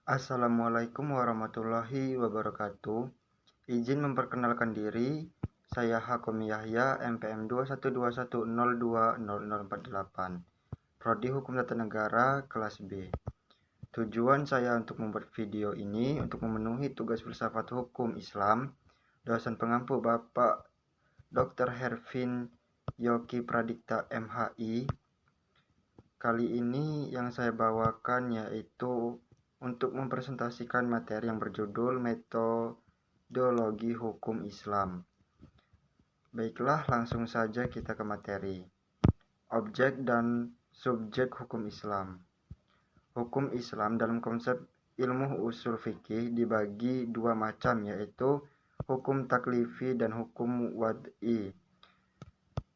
Assalamualaikum warahmatullahi wabarakatuh. Izin memperkenalkan diri, saya Hakom Yahya, MPM 21210200048, Prodi Hukum Tata Negara, kelas B. Tujuan saya untuk membuat video ini untuk memenuhi tugas filsafat hukum Islam, dosen pengampu Bapak Dr. Hervin Yoki Pradikta MHI. Kali ini yang saya bawakan yaitu untuk mempresentasikan materi yang berjudul Metodologi Hukum Islam. Baiklah, langsung saja kita ke materi. Objek dan subjek hukum Islam. Hukum Islam dalam konsep ilmu usul fikih dibagi dua macam, yaitu hukum taklifi dan hukum wad'i.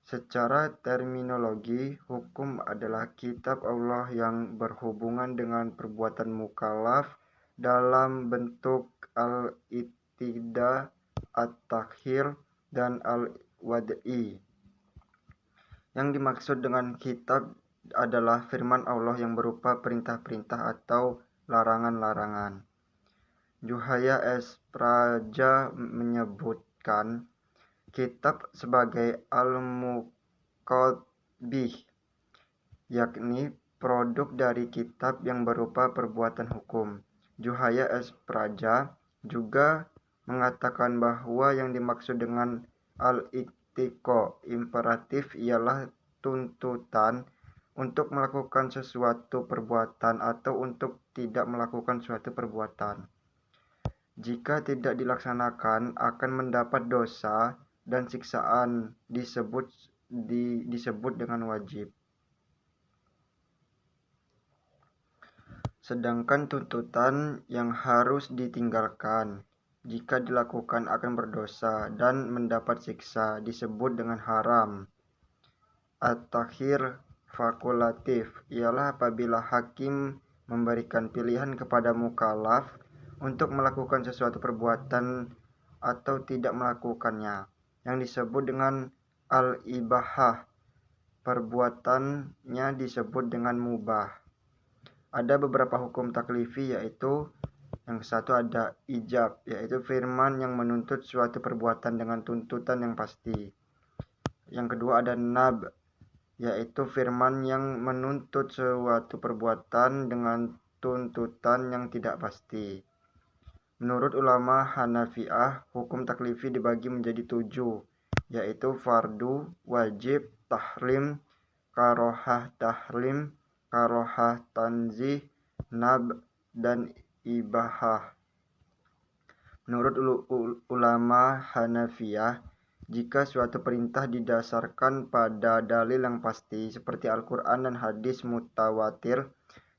Secara terminologi, hukum adalah kitab Allah yang berhubungan dengan perbuatan mukallaf dalam bentuk al-ittida, at-takhir, dan al-wad'i. Yang dimaksud dengan kitab adalah firman Allah yang berupa perintah-perintah atau larangan-larangan. Juhaya S. Praja menyebutkan kitab sebagai al-muqabbih, yakni produk dari kitab yang berupa perbuatan hukum. Juhaya S. Praja juga mengatakan bahwa yang dimaksud dengan al-ittiqa imperatif ialah tuntutan untuk melakukan sesuatu perbuatan atau untuk tidak melakukan suatu perbuatan. Jika tidak dilaksanakan akan mendapat dosa dan siksaan disebut dengan wajib. Sedangkan tuntutan yang harus ditinggalkan jika dilakukan akan berdosa dan mendapat siksa disebut dengan haram. At-takhir fakultatif ialah apabila hakim memberikan pilihan kepada mukallaf untuk melakukan sesuatu perbuatan atau tidak melakukannya, yang disebut dengan al-ibahah. Perbuatannya disebut dengan mubah. Ada beberapa hukum taklifi, yaitu yang satu ada ijab, yaitu firman yang menuntut suatu perbuatan dengan tuntutan yang pasti. Yang kedua ada nab, yaitu firman yang menuntut suatu perbuatan dengan tuntutan yang tidak pasti. Menurut ulama Hanafi'ah, hukum taklifi dibagi menjadi 7, yaitu fardu, wajib, tahrim, karohah tanzih, nab, dan ibahah. Menurut ulama Hanafiyah, jika suatu perintah didasarkan pada dalil yang pasti seperti Al-Quran dan hadis mutawatir,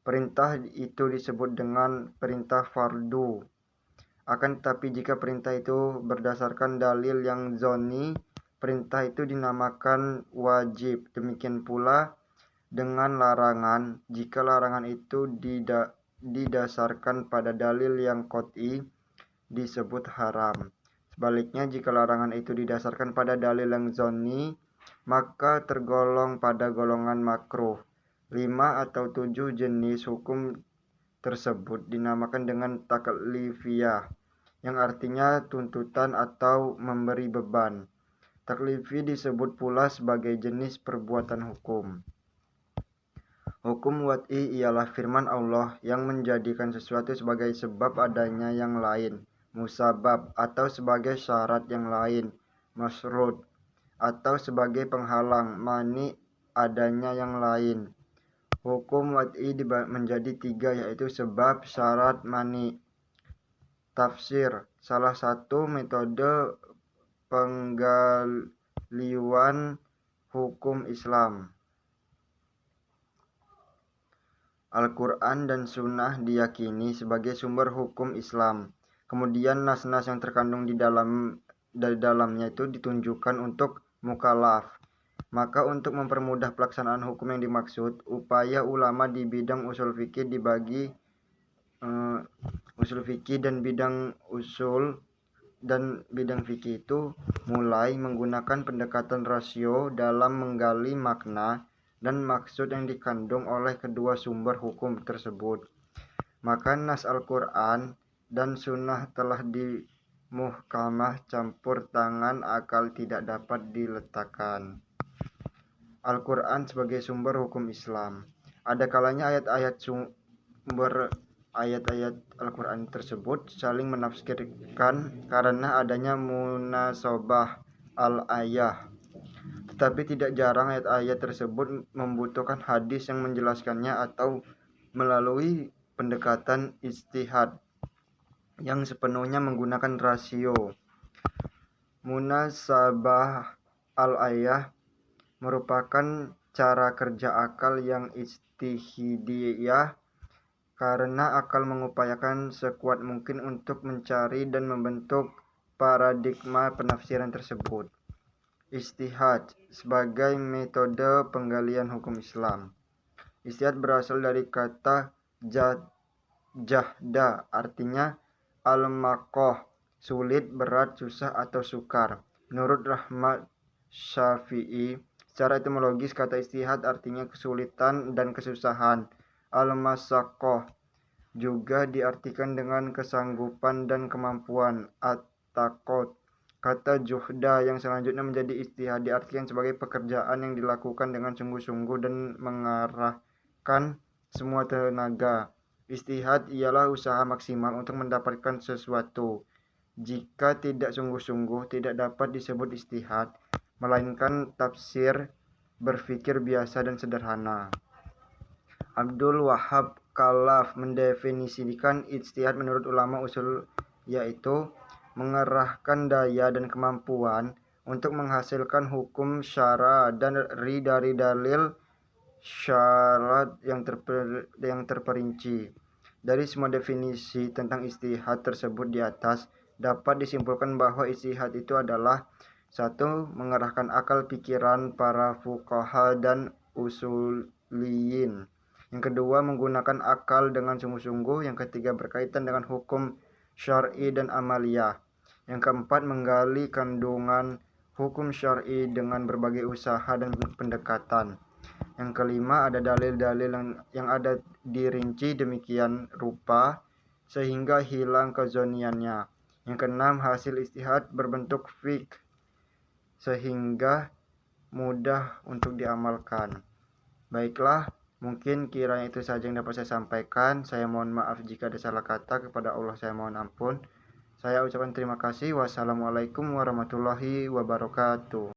perintah itu disebut dengan perintah fardu. Akan tetapi jika perintah itu berdasarkan dalil yang zonni, perintah itu dinamakan wajib. Demikian pula dengan larangan, jika larangan itu didasarkan pada dalil yang qot'i, disebut haram. Sebaliknya, jika larangan itu didasarkan pada dalil yang zonni, maka tergolong pada golongan makruh. 5 atau 7 jenis hukum tersebut dinamakan dengan taklifiyah, yang artinya tuntutan atau memberi beban. Taklifi disebut pula sebagai jenis perbuatan hukum. Hukum wad'i ialah firman Allah yang menjadikan sesuatu sebagai sebab adanya yang lain, musabab, atau sebagai syarat yang lain, masrud, atau sebagai penghalang, mani, adanya yang lain. Hukum wad'i menjadi 3, yaitu sebab, syarat, mani. Tafsir, salah satu metode penggalian hukum Islam. Al-Quran dan Sunnah diyakini sebagai sumber hukum Islam. Kemudian nas-nas yang terkandung di dalamnya itu ditunjukkan untuk mukallaf. Maka untuk mempermudah pelaksanaan hukum yang dimaksud, upaya ulama di bidang usul fikih dibagi usul fikih dan bidang fikih itu mulai menggunakan pendekatan rasio dalam menggali makna dan maksud yang dikandung oleh kedua sumber hukum tersebut. Maka nas Al-Quran dan sunnah telah dimuhkamah, campur tangan akal tidak dapat diletakkan. Al-Quran sebagai sumber hukum Islam. Ada kalanya ayat-ayat Al-Quran tersebut saling menafsirkan karena adanya munasabah al-ayah. Tetapi tidak jarang ayat-ayat tersebut membutuhkan hadis yang menjelaskannya atau melalui pendekatan ijtihad yang sepenuhnya menggunakan rasio. Munasabah al-ayah merupakan cara kerja akal yang ijtihadiyah karena akal mengupayakan sekuat mungkin untuk mencari dan membentuk paradigma penafsiran tersebut. Ijtihad sebagai metode penggalian hukum Islam. Ijtihad berasal dari kata jahda, artinya al-makoh, sulit, berat, susah, atau sukar. Menurut Rahmat Syafi'i, secara etimologis kata ijtihad artinya kesulitan dan kesusahan. Al-masakoh juga diartikan dengan kesanggupan dan kemampuan. At-takot. Kata juhda yang selanjutnya menjadi ijtihad diartikan sebagai pekerjaan yang dilakukan dengan sungguh-sungguh dan mengarahkan semua tenaga. Ijtihad ialah usaha maksimal untuk mendapatkan sesuatu. Jika tidak sungguh-sungguh, tidak dapat disebut ijtihad, melainkan tafsir berpikir biasa dan sederhana. Abdul Wahab Khalaf mendefinisikan ijtihad menurut ulama usul yaitu mengerahkan daya dan kemampuan untuk menghasilkan hukum syara dari dalil syarat yang terperinci. Dari semua definisi tentang ijtihad tersebut di atas, dapat disimpulkan bahwa ijtihad itu adalah 1. Mengerahkan akal pikiran para fuqaha dan usuliyin. Yang kedua, menggunakan akal dengan sungguh-sungguh. Yang ketiga, berkaitan dengan hukum syar'i dan amaliyah. Yang keempat, menggali kandungan hukum syar'i dengan berbagai usaha dan pendekatan. Yang kelima, ada dalil-dalil yang ada dirinci demikian rupa sehingga hilang kezoniannya. Yang keenam, hasil ijtihad berbentuk fiqh sehingga mudah untuk diamalkan. Baiklah, mungkin kiranya itu saja yang dapat saya sampaikan. Saya mohon maaf jika ada salah kata. Kepada Allah saya mohon ampun. Saya ucapkan terima kasih. Wassalamualaikum warahmatullahi wabarakatuh.